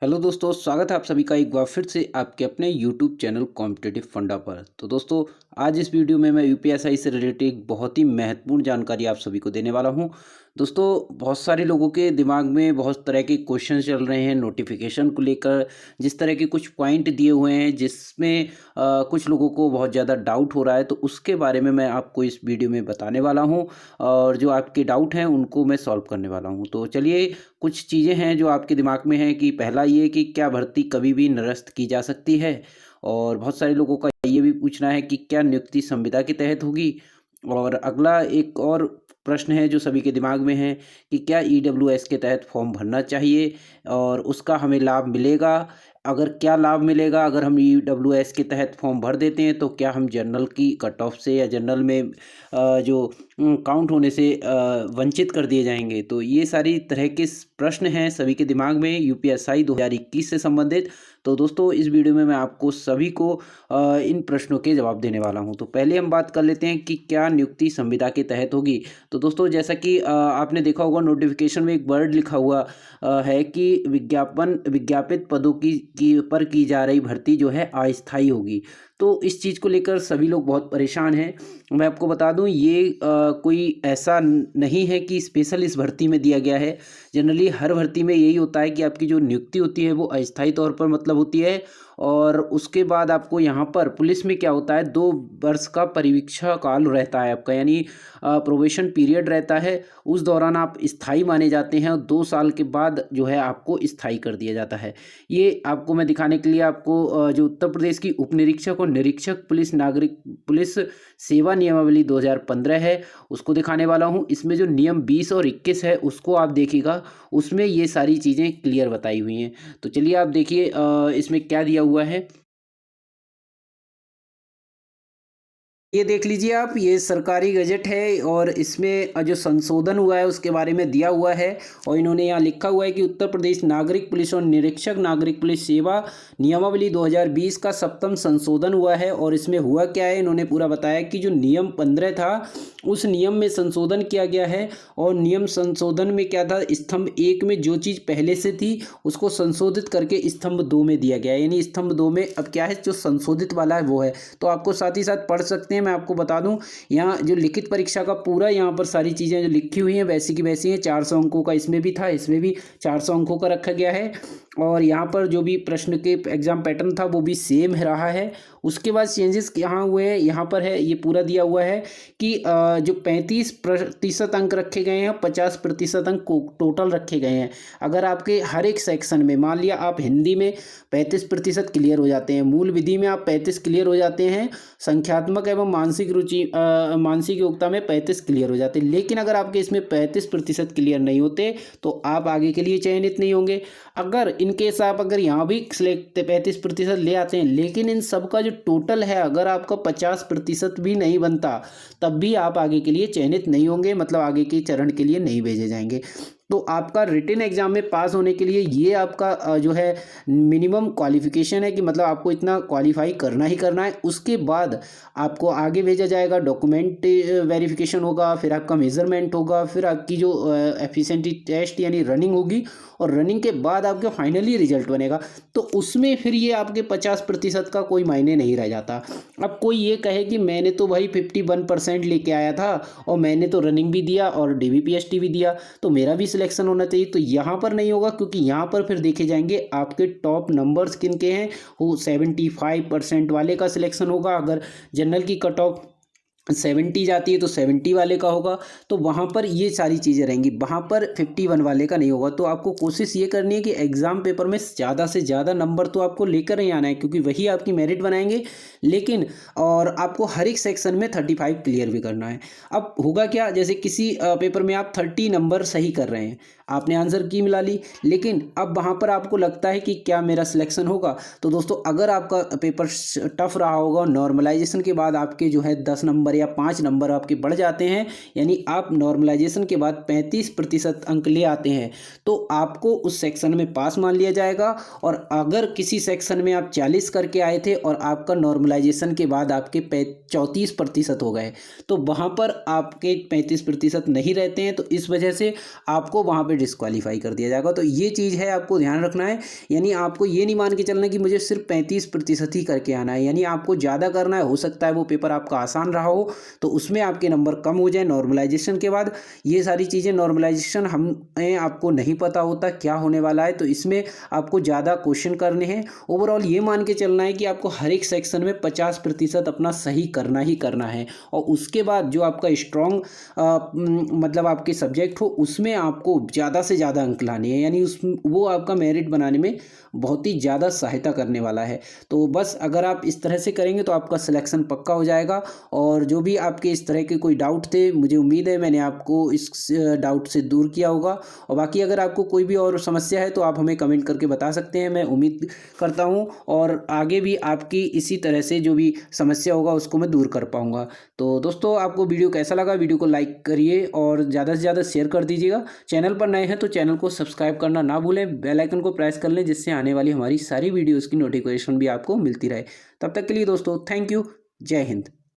Hello दोस्तों, स्वागत है आप सभी का एक बार फिर से आपके अपने यूट्यूब चैनल कॉम्पिटिटिव फंडा पर। तो दोस्तों, आज इस वीडियो में मैं यूपीएसआई से रिलेटेड एक बहुत ही महत्वपूर्ण जानकारी आप सभी को देने वाला हूं। दोस्तों, बहुत सारे लोगों के दिमाग में बहुत तरह के क्वेश्चन चल रहे हैं नोटिफिकेशन को लेकर। जिस तरह के कुछ पॉइंट दिए हुए हैं जिसमें कुछ लोगों को बहुत ज़्यादा डाउट हो रहा है, तो उसके बारे में मैं आपको इस वीडियो में बताने वाला हूं। और जो आपके डाउट हैं उनको मैं सॉल्व करने वाला हूं। तो चलिए, कुछ चीज़ें हैं जो आपके दिमाग में हैं कि पहला ये कि क्या भर्ती कभी भी निरस्त की जा सकती है? और बहुत सारे लोगों का ये भी पूछना है कि क्या नियुक्ति संविदा के तहत होगी? और अगला एक और प्रश्न है जो सभी के दिमाग में है कि क्या ईडब्ल्यूएस के तहत फॉर्म भरना चाहिए और उसका हमें लाभ मिलेगा? अगर क्या लाभ मिलेगा अगर हम ईडब्ल्यूएस के तहत फॉर्म भर देते हैं, तो क्या हम जनरल की कट ऑफ से या जनरल में जो काउंट होने से वंचित कर दिए जाएँगे? तो ये सारी तरह के प्रश्न हैं सभी के दिमाग में यूपीएसआई 2021 से संबंधित। तो दोस्तों, इस वीडियो में मैं आपको सभी को इन प्रश्नों के जवाब देने वाला हूँ। तो पहले हम बात कर लेते हैं कि क्या नियुक्ति संविदा के तहत होगी? तो दोस्तों, जैसा कि आपने देखा होगा नोटिफ़िकेशन में एक वर्ड लिखा हुआ है कि विज्ञापित पदों की पर की जा रही भर्ती जो है अस्थायी होगी। तो इस चीज़ को लेकर सभी लोग बहुत परेशान हैं। मैं आपको बता दूँ, ये कोई ऐसा नहीं है कि स्पेशल इस भर्ती में दिया गया है। जनरली हर भर्ती में यही होता है कि आपकी जो नियुक्ति होती है वो अस्थायी तौर पर मतलब होती है। और उसके बाद आपको यहाँ पर पुलिस में क्या होता है, 2 वर्ष का परिवीक्षा काल रहता है आपका, यानी प्रोबेशन पीरियड रहता है। उस दौरान आप स्थायी माने जाते हैं और 2 साल के बाद जो है आपको स्थायी कर दिया जाता है। ये आपको मैं दिखाने के लिए आपको जो उत्तर प्रदेश की उप निरीक्षक और निरीक्षक पुलिस सेवा नियमावली 2015 है, उसको दिखाने वाला हूँ। इसमें जो नियम 20 और 21 है उसको आप देखिएगा, उसमें ये सारी चीज़ें क्लियर बताई हुई हैं। तो चलिए आप देखिए इसमें क्या दिया हुआ है। ये देख लीजिए आप, ये सरकारी गज़ट है और इसमें जो संशोधन हुआ है उसके बारे में दिया हुआ है। और इन्होंने यहाँ लिखा हुआ है कि उत्तर प्रदेश नागरिक पुलिस और निरीक्षक नागरिक पुलिस सेवा नियमावली 2020 का 7वां संशोधन हुआ है। और इसमें हुआ क्या है, इन्होंने पूरा बताया कि जो नियम 15 था उस नियम में संशोधन किया गया है। और नियम संशोधन में क्या था, स्तंभ 1 में जो चीज़ पहले से थी उसको संशोधित करके स्तंभ 2 में दिया गया है, यानी स्तंभ 2 में अब क्या है, जो संशोधित वाला है वो है। तो आपको साथ ही साथ पढ़ सकते हैं। मैं आपको बता दूं, यहाँ जो लिखित परीक्षा का पूरा यहाँ पर सारी चीज़ें जो लिखी हुई हैं वैसी की वैसी हैं। 400 अंकों का इसमें भी था, इसमें भी 400 अंकों का रखा गया है। और यहाँ पर जो भी प्रश्न के एग्जाम पैटर्न था वो भी सेम रहा है। उसके बाद चेंजेस यहाँ हुए हैं, यहाँ पर है ये पूरा दिया हुआ है कि जो 35% अंक रखे गए हैं, 50% अंक टोटल रखे गए हैं। अगर आपके हर एक सेक्शन में मान लिया आप हिंदी में 35% क्लियर हो जाते हैं, मूल विधि में आप 35 क्लियर हो जाते हैं, संख्यात्मक एवं मानसिक योग्यता में 35 क्लियर हो जाते हैं, लेकिन अगर आपके इसमें 35% क्लियर नहीं होते तो आप आगे के लिए चयनित नहीं होंगे। अगर इनकेस आप अगर यहाँ भी सिलेक्ट 35% ले आते हैं, लेकिन इन सब का जो टोटल है अगर आपका 50% भी नहीं बनता, तब भी आप आगे के लिए चयनित नहीं होंगे, मतलब आगे के चरण के लिए नहीं भेजे जाएंगे। तो आपका रिटन एग्जाम में पास होने के लिए ये आपका जो है मिनिमम क्वालिफिकेशन है कि मतलब आपको इतना क्वालिफाई करना ही करना है। उसके बाद आपको आगे भेजा जाएगा, डॉक्यूमेंट वेरिफिकेशन होगा, फिर आपका मेजरमेंट होगा, फिर आपकी जो एफिशिएंसी टेस्ट यानी रनिंग होगी, और रनिंग के बाद आपका फाइनली रिजल्ट बनेगा। तो उसमें फिर ये आपके 50% का कोई मायने नहीं रह जाता। अब कोई ये कहे कि मैंने तो भाई 51% लेके आया था और मैंने तो रनिंग भी दिया और डीवीपीएसटी भी दिया, तो मेरा भी सिलेक्शन होना चाहिए, तो यहाँ पर नहीं होगा, क्योंकि यहाँ पर फिर देखे जाएंगे आपके टॉप नंबर्स किन के हैं। वो 75% वाले का सिलेक्शन होगा। अगर जनरल की कट ऑफ 70 जाती है तो 70 वाले का होगा। तो वहाँ पर ये सारी चीज़ें रहेंगी, वहाँ पर 51 वाले का नहीं होगा। तो आपको कोशिश ये करनी है कि एग्ज़ाम पेपर में ज़्यादा से ज़्यादा नंबर तो आपको लेकर ही आना है, क्योंकि वही आपकी मेरिट बनाएंगे। लेकिन और आपको हर एक सेक्शन में 35 क्लियर भी करना है। अब होगा क्या, जैसे किसी पेपर में आप 30 नंबर सही कर रहे हैं, आपने आंसर की मिला ली, लेकिन अब वहाँ पर आपको लगता है कि क्या मेरा सिलेक्शन होगा। तो दोस्तों, अगर आपका पेपर टफ रहा होगा, नॉर्मलाइजेशन के बाद आपके जो है 10 नंबर नंबर या 5 नंबर आपके बढ़ जाते हैं, यानी आप नॉर्मलाइजेशन के बाद 35% अंक ले आते हैं, तो आपको उस सेक्शन में पास मान लिया जाएगा। और अगर किसी सेक्शन में आप 40 करके आए थे और आपका नॉर्मलाइजेशन के बाद आपके 34% हो गए, तो वहाँ पर आपके 35% नहीं रहते हैं, तो इस वजह से आपको वहाँ पे डिस्क्वालीफाई कर दिया जाएगा। तो ये चीज़ है, आपको ध्यान रखना है। यानी आपको ये नहीं मान के चलना कि मुझे सिर्फ 35% ही करके आना है, यानी आपको ज़्यादा करना है। हो सकता है वो पेपर आपका आसान रहा हो तो उसमें आपके नंबर कम हो जाए नॉर्मलाइजेशन के बाद। ये सारी चीज़ें नॉर्मलाइजेशन हमें आपको नहीं पता होता क्या होने वाला है, तो इसमें आपको ज़्यादा क्वेश्चन करने हैं। ओवरऑल ये मान के चलना है कि आपको हर एक सेक्शन में 50% अपना सही करना ही करना है, और उसके बाद जो आपका स्ट्रॉन्ग मतलब आपके सब्जेक्ट हो उसमें आपको ज़्यादा से ज़्यादा अंक लाने हैं, यानी उस वो आपका मेरिट बनाने में बहुत ही ज़्यादा सहायता करने वाला है। तो बस अगर आप इस तरह से करेंगे तो आपका सिलेक्शन पक्का हो जाएगा। और जो भी आपके इस तरह के कोई डाउट थे, मुझे उम्मीद है मैंने आपको इस डाउट से दूर किया होगा। और बाकी अगर आपको कोई भी और समस्या है तो आप हमें कमेंट करके बता सकते हैं, मैं उम्मीद करता हूँ और आगे भी आपकी इसी तरह से जो भी समस्या होगा उसको मैं दूर कर पाऊँगा। तो दोस्तों, आपको वीडियो कैसा लगा, वीडियो को लाइक करिए और ज़्यादा से ज़्यादा शेयर कर दीजिएगा। चैनल पर नए हैं तो चैनल को सब्सक्राइब करना ना भूलें, बेल आइकन को प्रेस कर लें, जिससे आने वाली हमारी सारी वीडियोज़ की नोटिफिकेशन भी आपको मिलती रहे। तब तक के लिए दोस्तों, थैंक यू। जय हिंद।